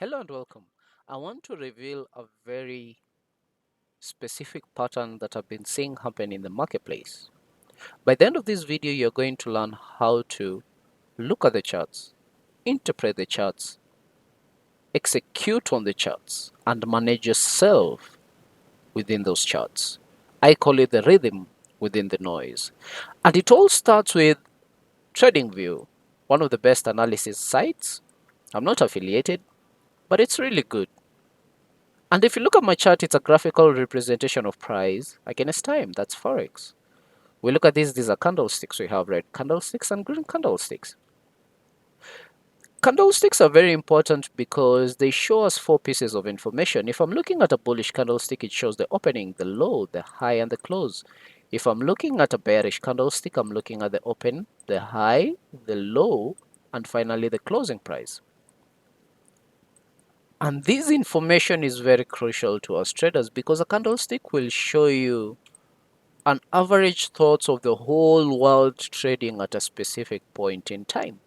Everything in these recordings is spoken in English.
Hello and welcome. I want to reveal a very specific pattern that I've been seeing happen in the marketplace. By the end of this video, you're going to learn how to look at the charts, interpret the charts, execute on the charts, and manage yourself within those charts. I call it the rhythm within the noise. And it all starts with TradingView, one of the best analysis sites. I'm not affiliated, but it's really good. And if you look at my chart, it's a graphical representation of price against time. That's forex. We look at these are candlesticks. We have red candlesticks and green candlesticks. Candlesticks are very important because they show us four pieces of information. If I'm looking at a bullish candlestick, it shows the opening, the low, the high, and the close. If I'm looking at a bearish candlestick, I'm looking at the open, the high, the low, and finally the closing price. And this information is very crucial to us traders because a candlestick will show you an average thoughts of the whole world trading at a specific point in time.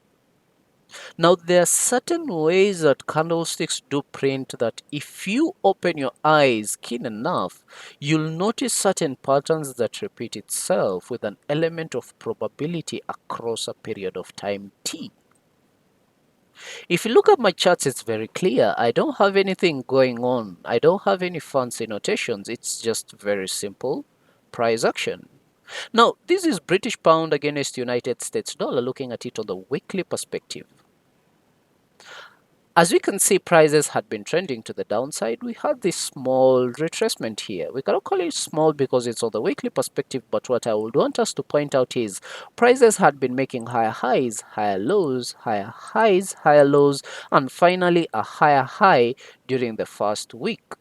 Now, there are certain ways that candlesticks do print that if you open your eyes keen enough, you'll notice certain patterns that repeat itself with an element of probability across a period of time T. If you look at my charts, it's very clear. I don't have anything going on. I don't have any fancy notations. It's just very simple price action. Now, this is British pound against United States dollar, looking at it on the weekly perspective. As we can see, prices had been trending to the downside. We had this small retracement here. We cannot call it small because it's on the weekly perspective, but what I would want us to point out is prices had been making higher highs, higher lows, higher highs, higher lows, and finally a higher high during the first week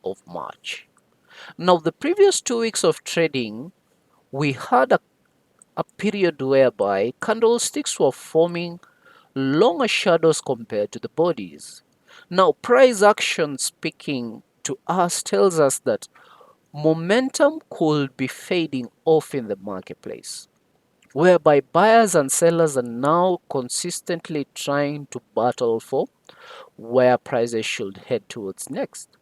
of March. Now, the previous 2 weeks of trading, we had a period whereby candlesticks were forming longer shadows compared to the bodies. Now, price action speaking to us tells us that momentum could be fading off in the marketplace, whereby buyers and sellers are now consistently trying to battle for where prices should head towards next.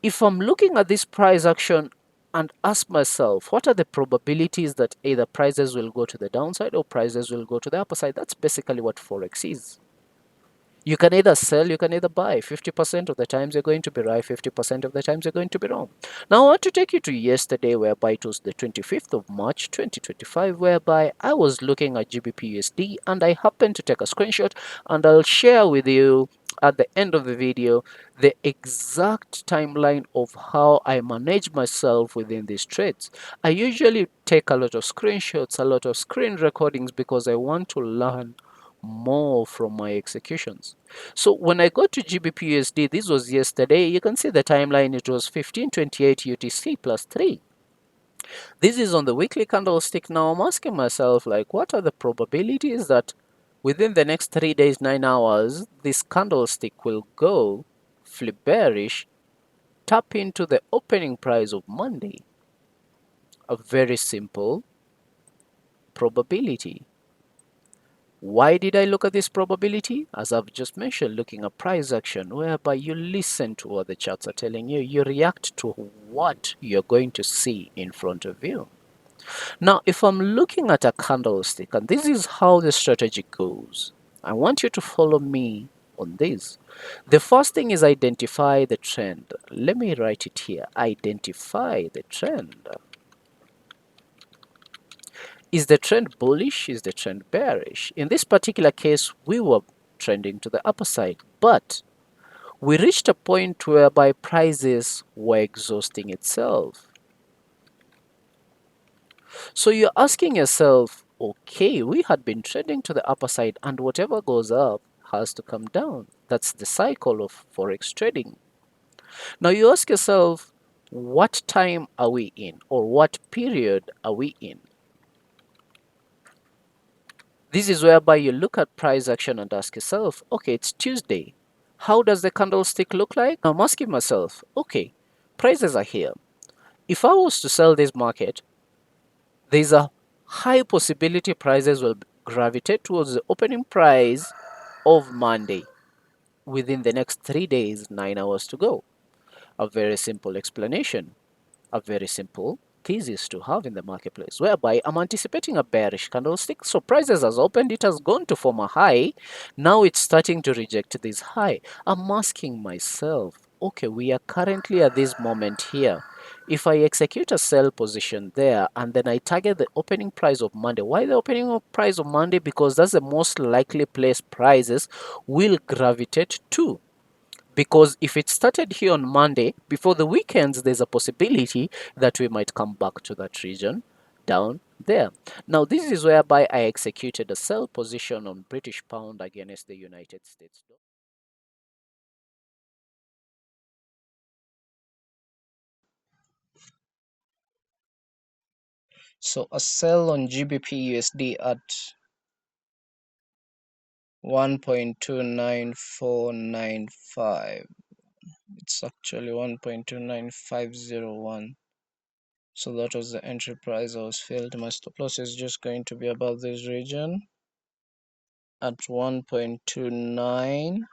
If I'm looking at this price action and ask myself, what are the probabilities that either prices will go to the downside or prices will go to the upper side? That's basically what forex is. You can either sell, you can either buy. 50% of the times you're going to be right, 50% of the times you're going to be wrong. Now, I want to take you to yesterday, whereby it was the 25th of March 2025, whereby I was looking at GBPUSD and I happened to take a screenshot, and I'll share with you at the end of the video the exact timeline of how I manage myself within these trades. I usually take a lot of screenshots, a lot of screen recordings because I want to learn more from my executions. So when I go to GBPUSD, this was yesterday, you can see the timeline, it was 1528 UTC plus 3. This is on the weekly candlestick. Now I'm asking myself, like, what are the probabilities that within the next 3 days, 9 hours, this candlestick will go flip bearish, tap into the opening price of Monday? A very simple probability. Why did I look at this probability? As I've just mentioned, looking at price action, whereby you listen to what the charts are telling you, you react to what you're going to see in front of you. Now, if I'm looking at a candlestick, and this is how the strategy goes, I want you to follow me on this. The first thing is identify the trend. Let me write it here. Identify the trend. Is the trend bullish? Is the trend bearish? In this particular case, we were trending to the upper side, but we reached a point whereby prices were exhausting itself. So you're asking yourself, okay, we had been trending to the upper side, and whatever goes up has to come down. That's the cycle of forex trading. Now you ask yourself, what time are we in, or what period are we in? This is whereby you look at price action and ask yourself, okay, it's Tuesday. How does the candlestick look like? I'm asking myself, okay, prices are here. If I was to sell this market, there's a high possibility prices will gravitate towards the opening price of Monday. within the next 3 days, 9 hours to go. A very simple explanation, a very simple thesis to have in the marketplace, whereby I'm anticipating a bearish candlestick. So prices has opened, it has gone to form a high. Now it's starting to reject this high. I'm asking myself, okay, we are currently at this moment here. If I execute a sell position there and then I target the opening price of Monday, why the opening of price of Monday? Because that's the most likely place prices will gravitate to. Because if it started here on Monday, before the weekends, there's a possibility that we might come back to that region down there. Now, this is whereby I executed a sell position on British pound against the United States. So a sell on GBPUSD at 1.29495. It's actually 1.29501. So that was the entry price I was filled. My stop loss is just going to be about this region at 1.29.